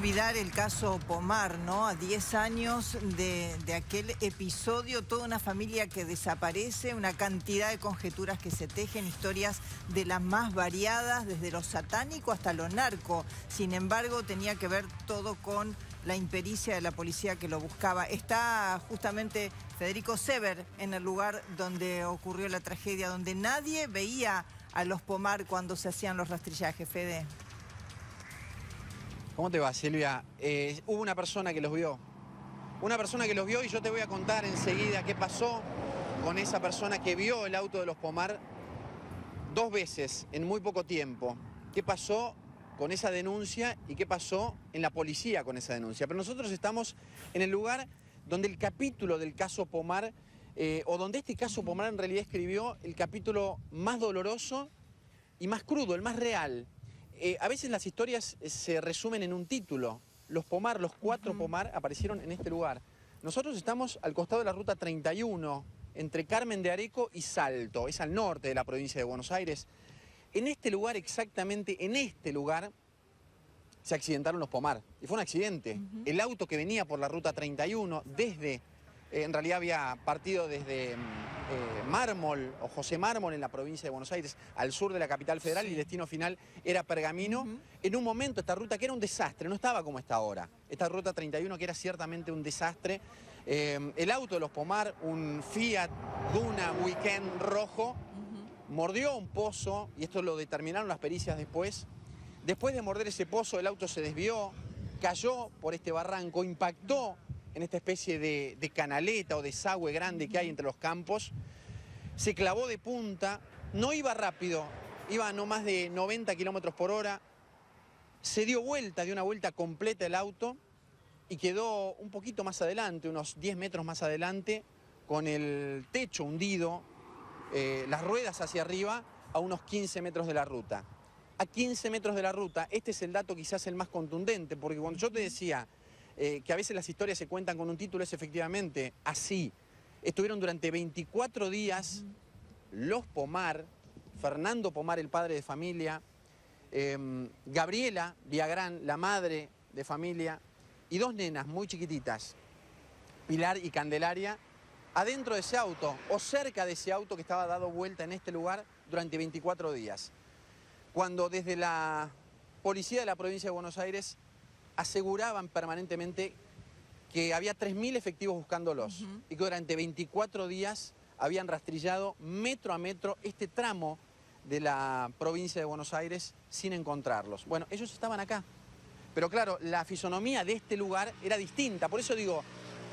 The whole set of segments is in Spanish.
olvidar el caso Pomar, ¿no? A 10 años de aquel episodio, toda una familia que desaparece, una cantidad de conjeturas que se tejen, historias de las más variadas, desde lo satánico hasta lo narco. Sin embargo, tenía que ver todo con la impericia de la policía que lo buscaba. Está justamente Federico Sever en el lugar donde ocurrió la tragedia, donde nadie veía a los Pomar cuando se hacían los rastrillajes. Fede. ¿Cómo te va, Silvia? Hubo una persona que los vio. Una persona que los vio y yo te voy a contar enseguida qué pasó con esa persona que vio el auto de los Pomar 2 veces en muy poco tiempo. ¿Qué pasó con esa denuncia y qué pasó en la policía con esa denuncia? Pero nosotros estamos en el lugar donde el capítulo del caso Pomar, o donde este caso Pomar en realidad escribió el capítulo más doloroso y más crudo, el más real. A veces las historias se resumen en un título. Los Pomar, los 4 Pomar aparecieron en este lugar. Nosotros estamos al costado de la ruta 31, entre Carmen de Areco y Salto. Es al norte de la provincia de Buenos Aires. En este lugar, exactamente en este lugar, se accidentaron los Pomar. Y fue un accidente. El auto que venía por la ruta 31 desde... en realidad había partido desde Mármol o José Mármol en la provincia de Buenos Aires, al sur de la capital federal, y el destino final era Pergamino. En un momento esta ruta, que era un desastre, no estaba como está ahora. Esta ruta 31 que era ciertamente un desastre. El auto de los Pomar, un Fiat Duna Weekend rojo, mordió un pozo, y esto lo determinaron las pericias después. Después de morder ese pozo, el auto se desvió, cayó por este barranco, impactó en esta especie de canaleta o desagüe grande que hay entre los campos, se clavó de punta, no iba rápido, iba a no más de 90 kilómetros por hora, se dio vuelta, dio una vuelta completa el auto y quedó un poquito más adelante, unos 10 metros más adelante, con el techo hundido, las ruedas hacia arriba, a unos 15 metros de la ruta. A 15 metros de la ruta, este es el dato quizás el más contundente, porque cuando yo te decía que a veces las historias se cuentan con un título, es efectivamente así. Estuvieron durante 24 días los Pomar, Fernando Pomar, el padre de familia, Gabriela Villagrán, la madre de familia, y 2 nenas muy chiquititas, Pilar y Candelaria, adentro de ese auto, o cerca de ese auto que estaba dado vuelta en este lugar durante 24 días. Cuando desde la policía de la provincia de Buenos Aires aseguraban permanentemente que había 3.000 efectivos buscándolos y que durante 24 días habían rastrillado metro a metro este tramo de la provincia de Buenos Aires sin encontrarlos. Bueno, ellos estaban acá, pero claro, la fisonomía de este lugar era distinta. Por eso digo,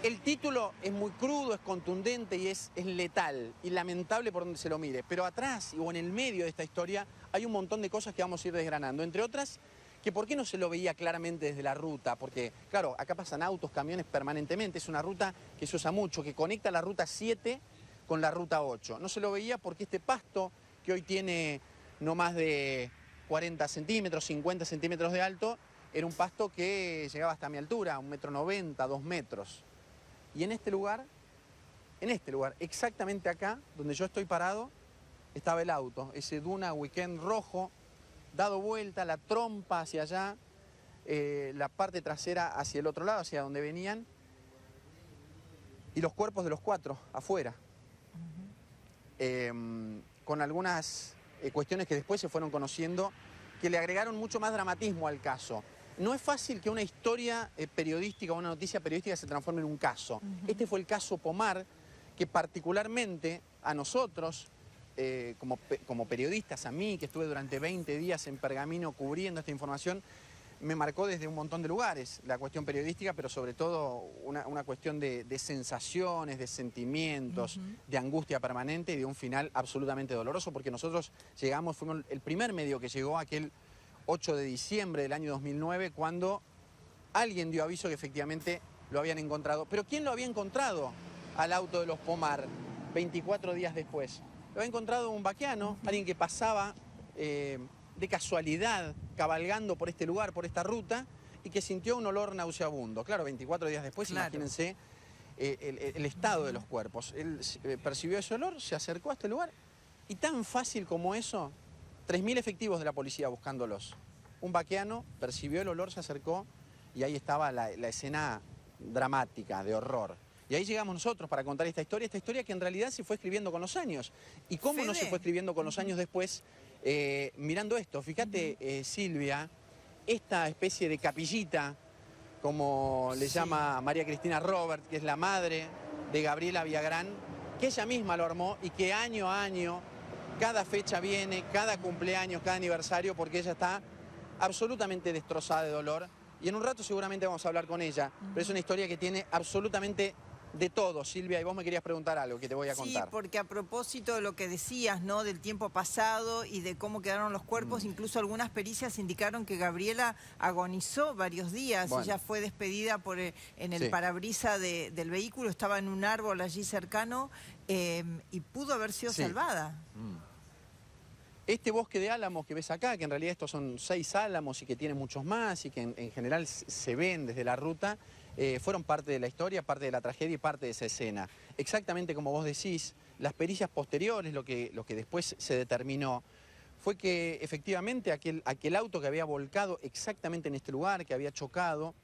el título es muy crudo, es contundente y es letal y lamentable por donde se lo mire. Pero atrás o en el medio de esta historia hay un montón de cosas que vamos a ir desgranando. Entre otras, que por qué no se lo veía claramente desde la ruta. Porque, claro, acá pasan autos, camiones permanentemente. Es una ruta que se usa mucho, que conecta la ruta 7 con la ruta 8. No se lo veía porque este pasto, que hoy tiene no más de 40 centímetros, 50 centímetros de alto, era un pasto que llegaba hasta mi altura, 1,90 m, 2 metros. Y en este lugar, exactamente acá, donde yo estoy parado, estaba el auto, ese Duna Weekend rojo, dado vuelta, la trompa hacia allá, la parte trasera hacia el otro lado, hacia donde venían, y los cuerpos de los 4 afuera, con algunas cuestiones que después se fueron conociendo, que le agregaron mucho más dramatismo al caso. No es fácil que una historia periodística, una noticia periodística se transforme en un caso. Este fue el caso Pomar, que particularmente a nosotros, como periodistas, a mí, que estuve durante 20 días en Pergamino cubriendo esta información, me marcó desde un montón de lugares, la cuestión periodística, pero sobre todo una cuestión de sensaciones, de sentimientos, de angustia permanente y de un final absolutamente doloroso, porque nosotros fuimos el primer medio que llegó aquel 8 de diciembre del año 2009, cuando alguien dio aviso que efectivamente lo habían encontrado. ¿Pero quién lo había encontrado al auto de los Pomar 24 días después? Lo había encontrado un vaqueano, alguien que pasaba de casualidad cabalgando por este lugar, por esta ruta, y que sintió un olor nauseabundo. Claro, 24 días después, imagínense el estado de los cuerpos. Él percibió ese olor, se acercó a este lugar, y tan fácil como eso, 3.000 efectivos de la policía buscándolos. Un vaqueano percibió el olor, se acercó y ahí estaba la escena dramática, de horror. Y ahí llegamos nosotros para contar esta historia que en realidad se fue escribiendo con los años. ¿Y cómo no se fue escribiendo con los años después? Mirando esto, fíjate, Silvia, esta especie de capillita, como le llama María Cristina Robert, que es la madre de Gabriela Villagrán, que ella misma lo armó y que año a año, cada fecha viene, cada cumpleaños, cada aniversario, porque ella está absolutamente destrozada de dolor. Y en un rato seguramente vamos a hablar con ella, pero es una historia que tiene absolutamente de todo, Silvia, y vos me querías preguntar algo que te voy a contar. Sí, porque a propósito de lo que decías, ¿no? Del tiempo pasado y de cómo quedaron los cuerpos, incluso algunas pericias indicaron que Gabriela agonizó varios días. Bueno. Ella fue despedida en el parabrisas del vehículo, estaba en un árbol allí cercano y pudo haber sido salvada. Este bosque de álamos que ves acá, que en realidad estos son 6 álamos y que tienen muchos más y que en general se ven desde la ruta, fueron parte de la historia, parte de la tragedia y parte de esa escena. Exactamente como vos decís, las pericias posteriores, lo que después se determinó, fue que efectivamente aquel auto que había volcado exactamente en este lugar, que había chocado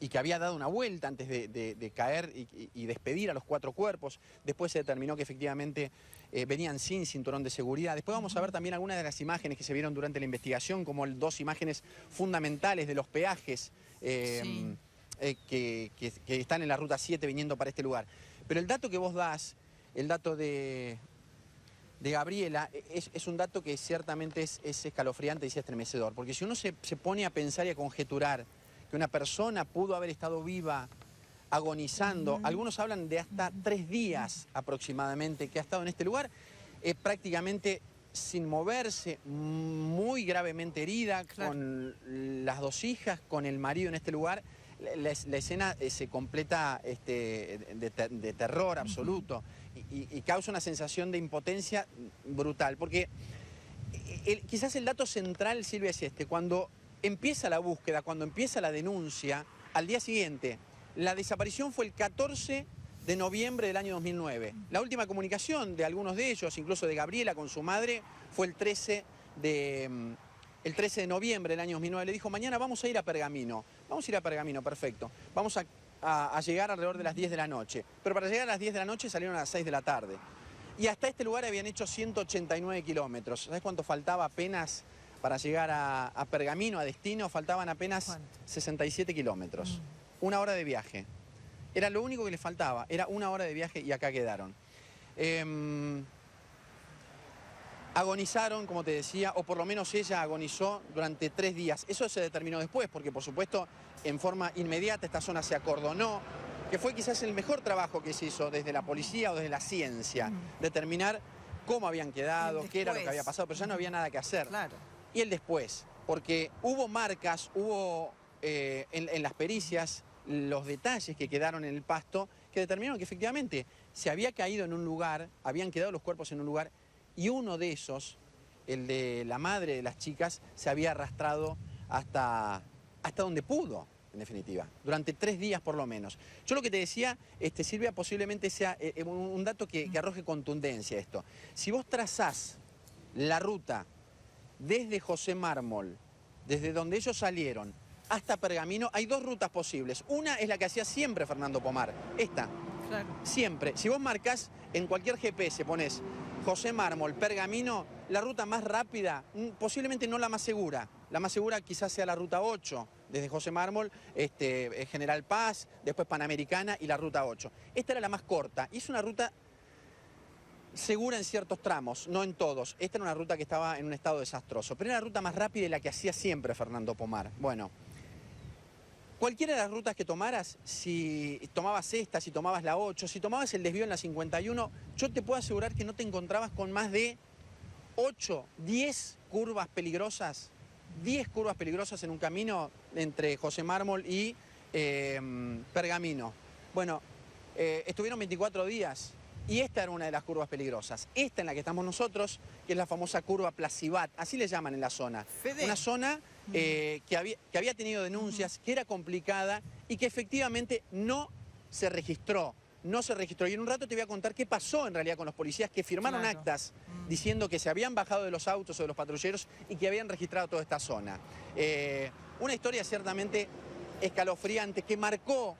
y que había dado una vuelta antes de caer y despedir a los 4 cuerpos, después se determinó que efectivamente venían sin cinturón de seguridad. Después vamos a ver también algunas de las imágenes que se vieron durante la investigación, como 2 imágenes fundamentales de los peajes que están en la ruta 7 viniendo para este lugar. Pero el dato que vos das, el dato de Gabriela, es un dato que ciertamente es escalofriante y es estremecedor, porque si uno se pone a pensar y a conjeturar que una persona pudo haber estado viva, agonizando, algunos hablan de hasta 3 días aproximadamente que ha estado en este lugar, prácticamente sin moverse, muy gravemente herida, con las 2 hijas, con el marido en este lugar. La escena se completa de terror absoluto y causa una sensación de impotencia brutal, porque quizás el dato central, Silvia, es cuando empieza la búsqueda, cuando empieza la denuncia, al día siguiente, la desaparición fue el 14 de noviembre del año 2009. La última comunicación de algunos de ellos, incluso de Gabriela con su madre, fue el 13 de noviembre del año 2009. Le dijo, mañana vamos a ir a Pergamino. Vamos a ir a Pergamino, perfecto. Vamos a llegar alrededor de las 10 de la noche. Pero para llegar a las 10 de la noche salieron a las 6 de la tarde. Y hasta este lugar habían hecho 189 kilómetros. ¿Sabes cuánto faltaba apenas para llegar a Pergamino, a destino? Faltaban apenas 67 kilómetros. 1 hora de viaje. Era lo único que les faltaba. Era 1 hora de viaje y acá quedaron. Agonizaron, como te decía, o por lo menos ella agonizó durante 3 días. Eso se determinó después, porque por supuesto, en forma inmediata esta zona se acordonó, que fue quizás el mejor trabajo que se hizo desde la policía o desde la ciencia, determinar cómo habían quedado, qué era lo que había pasado, pero ya no había nada que hacer. Claro. Y el después, porque hubo marcas, hubo en las pericias los detalles que quedaron en el pasto que determinaron que efectivamente se había caído en un lugar, habían quedado los cuerpos en un lugar, y uno de esos, el de la madre de las chicas, se había arrastrado hasta donde pudo, en definitiva, durante 3 días por lo menos. Yo lo que te decía, Silvia, posiblemente sea un dato que arroje contundencia a esto. Si vos trazás la ruta desde José Mármol, desde donde ellos salieron, hasta Pergamino, hay 2 rutas posibles. Una es la que hacía siempre Fernando Pomar, esta. Claro. Siempre. Si vos marcás en cualquier GPS, ponés José Mármol, Pergamino, la ruta más rápida, posiblemente no la más segura. La más segura quizás sea la ruta 8, desde José Mármol, General Paz, después Panamericana y la ruta 8. Esta era la más corta y es una ruta segura en ciertos tramos, no en todos. Esta era una ruta que estaba en un estado desastroso, pero era la ruta más rápida y la que hacía siempre Fernando Pomar. Bueno, cualquiera de las rutas que tomaras, si tomabas esta, si tomabas la 8, si tomabas el desvío en la 51, yo te puedo asegurar que no te encontrabas con más de 8, 10 curvas peligrosas. 10 curvas peligrosas en un camino entre José Mármol y Pergamino. Bueno, estuvieron 24 días y esta era una de las curvas peligrosas. Esta en la que estamos nosotros, que es la famosa curva Placibat, así le llaman en la zona. Fede. Una zona que había tenido denuncias, que era complicada y que efectivamente no se registró. No se registró. Y en un rato te voy a contar qué pasó en realidad con los policías que firmaron actas diciendo que se habían bajado de los autos o de los patrulleros y que habían registrado toda esta zona. Una historia ciertamente escalofriante que marcó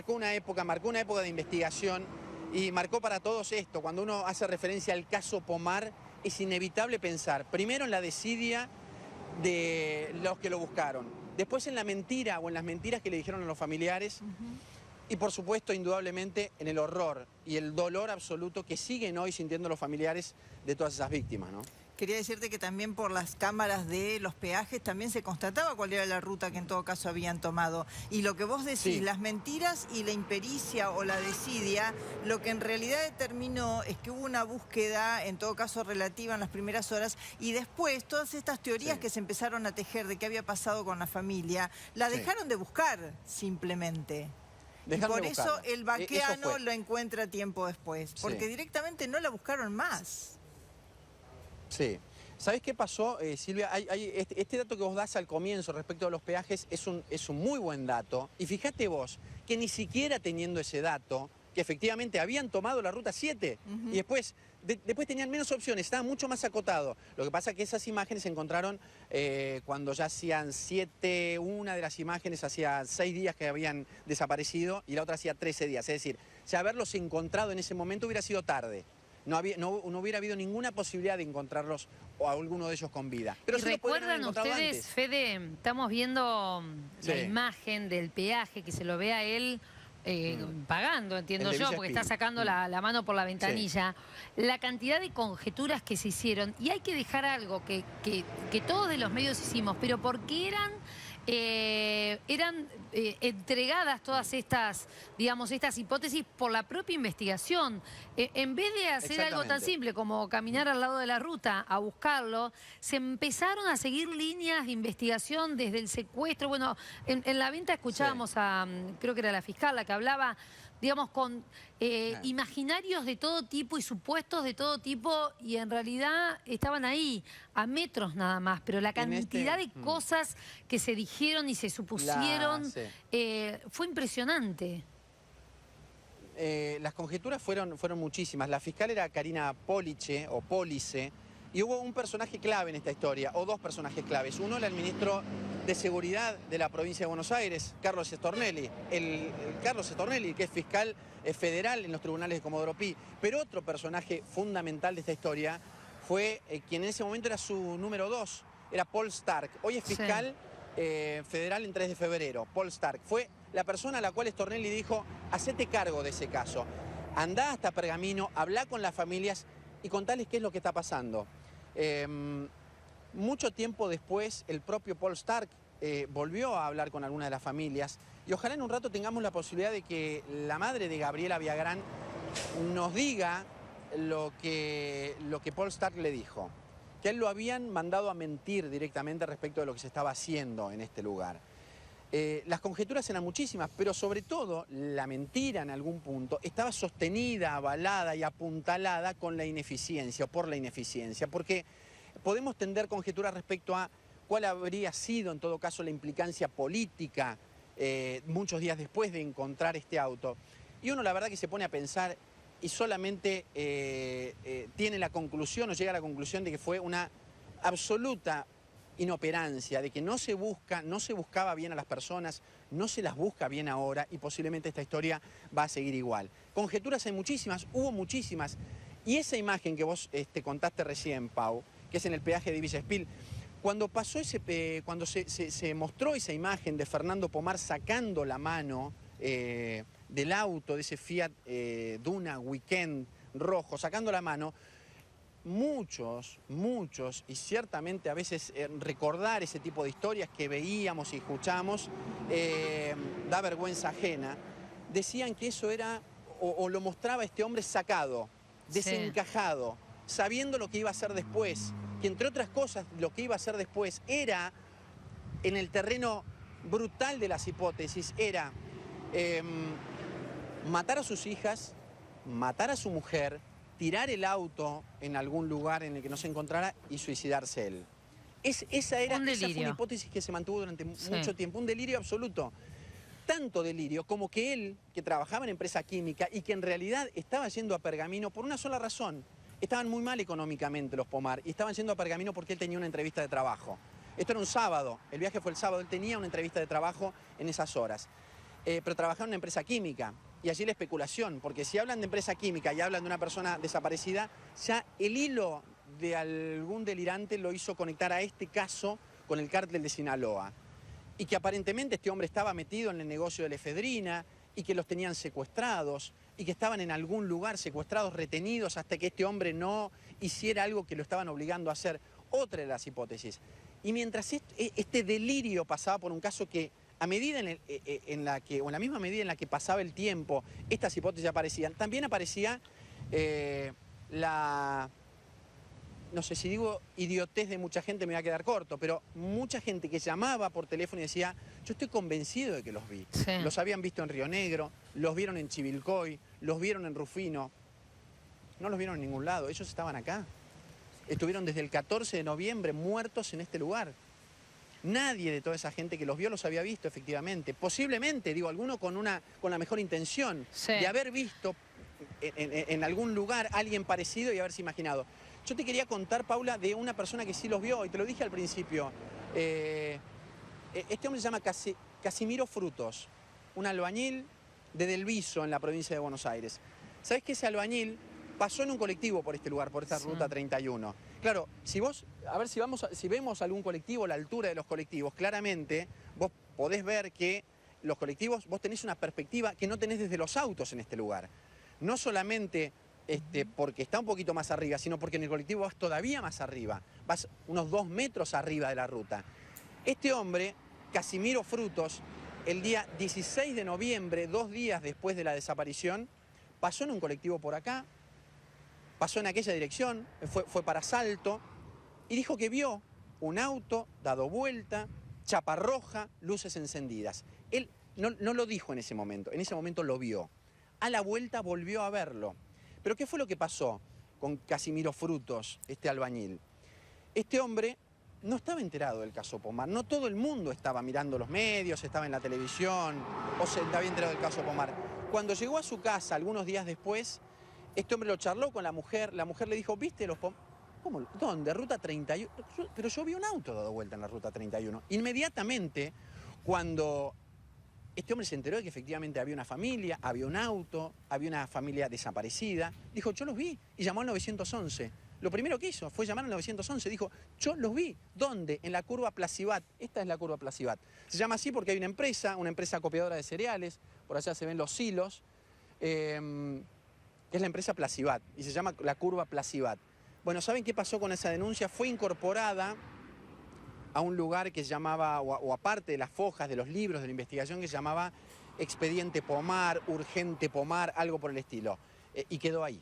una época de investigación y marcó para todos esto. Cuando uno hace referencia al caso Pomar, es inevitable pensar primero en la desidia de los que lo buscaron, después en la mentira o en las mentiras que le dijeron a los familiares y por supuesto, indudablemente, en el horror y el dolor absoluto que siguen hoy sintiendo los familiares de todas esas víctimas, ¿no? Quería decirte que también por las cámaras de los peajes también se constataba cuál era la ruta que en todo caso habían tomado. Y lo que vos decís, sí, las mentiras y la impericia o la desidia, lo que en realidad determinó es que hubo una búsqueda, en todo caso relativa en las primeras horas, y después todas estas teorías que se empezaron a tejer de qué había pasado con la familia, la dejaron de buscar simplemente. Y por eso el vaqueano lo encuentra tiempo después, porque directamente no la buscaron más. Sí. ¿Sabés qué pasó, Silvia? Este dato que vos das al comienzo respecto a los peajes es un muy buen dato. Y fíjate vos que ni siquiera teniendo ese dato, que efectivamente habían tomado la ruta 7 y después tenían menos opciones, estaba mucho más acotado. Lo que pasa es que esas imágenes se encontraron cuando ya hacían 7, una de las imágenes hacía 6 días que habían desaparecido y la otra hacía 13 días. Es decir, si haberlos encontrado en ese momento hubiera sido tarde. No hubiera habido ninguna posibilidad de encontrarlos o a alguno de ellos con vida. Pero ¿Y sí recuerdan ustedes, antes. Fede, estamos viendo la imagen del peaje, que se lo ve a él pagando, entiendo yo, porque está sacando la mano por la ventanilla, la cantidad de conjeturas que se hicieron. Y hay que dejar algo que todos de los medios hicimos, pero porque eran entregadas todas estas, digamos, estas hipótesis por la propia investigación. En vez de hacer algo tan simple como caminar al lado de la ruta a buscarlo, se empezaron a seguir líneas de investigación desde el secuestro. Bueno, en la venta escuchábamos a, creo que era la fiscal la que hablaba, digamos, con imaginarios de todo tipo y supuestos de todo tipo, y en realidad estaban ahí, a metros nada más, pero la cantidad de cosas que se dijeron y se supusieron fue impresionante. Las conjeturas fueron muchísimas. La fiscal era Karina Police, o Police, y hubo un personaje clave en esta historia, o dos personajes claves. Uno era el ministro de Seguridad de la provincia de Buenos Aires, Carlos Stornelli, Carlos Stornelli, que es fiscal federal en los tribunales de Comodoro Pi. Pero otro personaje fundamental de esta historia fue quien en ese momento era su número 2, era Paul Stark. Hoy es fiscal federal en 3 de febrero. Paul Stark fue la persona a la cual Stornelli dijo: hacete cargo de ese caso, andá hasta Pergamino, hablá con las familias y contales qué es lo que está pasando. Mucho tiempo después, el propio Paul Stark volvió a hablar con algunas de las familias y ojalá en un rato tengamos la posibilidad de que la madre de Gabriela Villagrán nos diga lo que Paul Stark le dijo, que a él lo habían mandado a mentir directamente respecto de lo que se estaba haciendo en este lugar. Las conjeturas eran muchísimas, pero sobre todo la mentira en algún punto estaba sostenida, avalada y apuntalada con la ineficiencia o por la ineficiencia, porque podemos tender conjeturas respecto a cuál habría sido en todo caso la implicancia política muchos días después de encontrar este auto. Y uno la verdad que se pone a pensar y solamente tiene la conclusión o llega a la conclusión de que fue una absoluta inoperancia, de que no se buscaba bien a las personas, no se las busca bien ahora y posiblemente esta historia va a seguir igual. Conjeturas hay muchísimas, hubo muchísimas. Y esa imagen que vos contaste recién, Pau, que es en el peaje de Villa Espil, cuando pasó cuando se mostró esa imagen de Fernando Pomar sacando la mano del auto, de ese Fiat Duna Weekend rojo, sacando la mano, muchos, y ciertamente a veces recordar ese tipo de historias que veíamos y escuchamos da vergüenza ajena, decían que eso era, o lo mostraba este hombre sacado, desencajado, sabiendo lo que iba a hacer después, que entre otras cosas lo que iba a hacer después era, en el terreno brutal de las hipótesis, era matar a sus hijas, matar a su mujer, tirar el auto en algún lugar en el que no se encontrara y suicidarse él. Esa fue una hipótesis que se mantuvo durante mucho tiempo, un delirio absoluto. Tanto delirio como que él, que trabajaba en empresa química y que en realidad estaba yendo a Pergamino por una sola razón. Estaban muy mal económicamente los Pomar y estaban yendo a Pergamino porque él tenía una entrevista de trabajo. Esto era un sábado, el viaje fue el sábado, él tenía una entrevista de trabajo en esas horas. Pero trabajaba en una empresa química, y allí la especulación, porque si hablan de empresa química y hablan de una persona desaparecida, ya el hilo de algún delirante lo hizo conectar a este caso con el cártel de Sinaloa. Y que aparentemente este hombre estaba metido en el negocio de la efedrina, y que los tenían secuestrados, y que estaban en algún lugar secuestrados, retenidos, hasta que este hombre no hiciera algo que lo estaban obligando a hacer. Otra de las hipótesis. Y mientras este delirio pasaba por un caso que, a medida en la misma medida en la que pasaba el tiempo, estas hipótesis aparecían, también aparecía no sé si digo idiotez de mucha gente me va a quedar corto, pero mucha gente que llamaba por teléfono y decía, yo estoy convencido de que los vi. Sí. Los habían visto en Río Negro, los vieron en Chivilcoy, los vieron en Rufino. No los vieron en ningún lado, ellos estaban acá. Estuvieron desde el 14 de noviembre muertos en este lugar. Nadie de toda esa gente que los vio los había visto, efectivamente. Posiblemente, digo, alguno con la mejor intención de haber visto en algún lugar a alguien parecido y haberse imaginado. Yo te quería contar, Paula, de una persona que sí los vio, y te lo dije al principio. Este hombre se llama Casimiro Frutos, un albañil de Delviso, en la provincia de Buenos Aires. ¿Sabés que ese albañil pasó en un colectivo por este lugar, por esta ruta 31? Claro, si vemos algún colectivo, la altura de los colectivos, claramente vos podés ver que los colectivos, vos tenés una perspectiva que no tenés desde los autos en este lugar. No solamente porque está un poquito más arriba, sino porque en el colectivo vas todavía más arriba, vas unos 2 metros arriba de la ruta. Este hombre, Casimiro Frutos, el día 16 de noviembre, 2 días después de la desaparición, pasó en un colectivo por acá, pasó en aquella dirección, fue para Salto, y dijo que vio un auto dado vuelta, chapa roja, luces encendidas. Él no lo dijo en ese momento lo vio. A la vuelta volvió a verlo. Pero ¿qué fue lo que pasó con Casimiro Frutos, este albañil? Este hombre no estaba enterado del caso Pomar, no todo el mundo estaba mirando los medios, estaba en la televisión, o se estaba enterado del caso Pomar. Cuando llegó a su casa, algunos días después, este hombre lo charló con la mujer le dijo, ¿viste los Pomar? ¿Cómo? ¿Dónde? Ruta 31. Pero yo vi un auto dado vuelta en la ruta 31. Inmediatamente, cuando este hombre se enteró de que efectivamente había una familia, había un auto, había una familia desaparecida, dijo, yo los vi, y llamó al 911. Lo primero que hizo fue llamar al 911, dijo, yo los vi. ¿Dónde? En la curva Placibat. Esta es la curva Placibat. Se llama así porque hay una empresa copiadora de cereales, por allá se ven los silos, que es la empresa Placibat, y se llama la curva Placibat. Bueno, ¿saben qué pasó con esa denuncia? Fue incorporada a un lugar que se llamaba, o aparte de las fojas de los libros de la investigación, que se llamaba Expediente Pomar, Urgente Pomar, algo por el estilo. Y quedó ahí.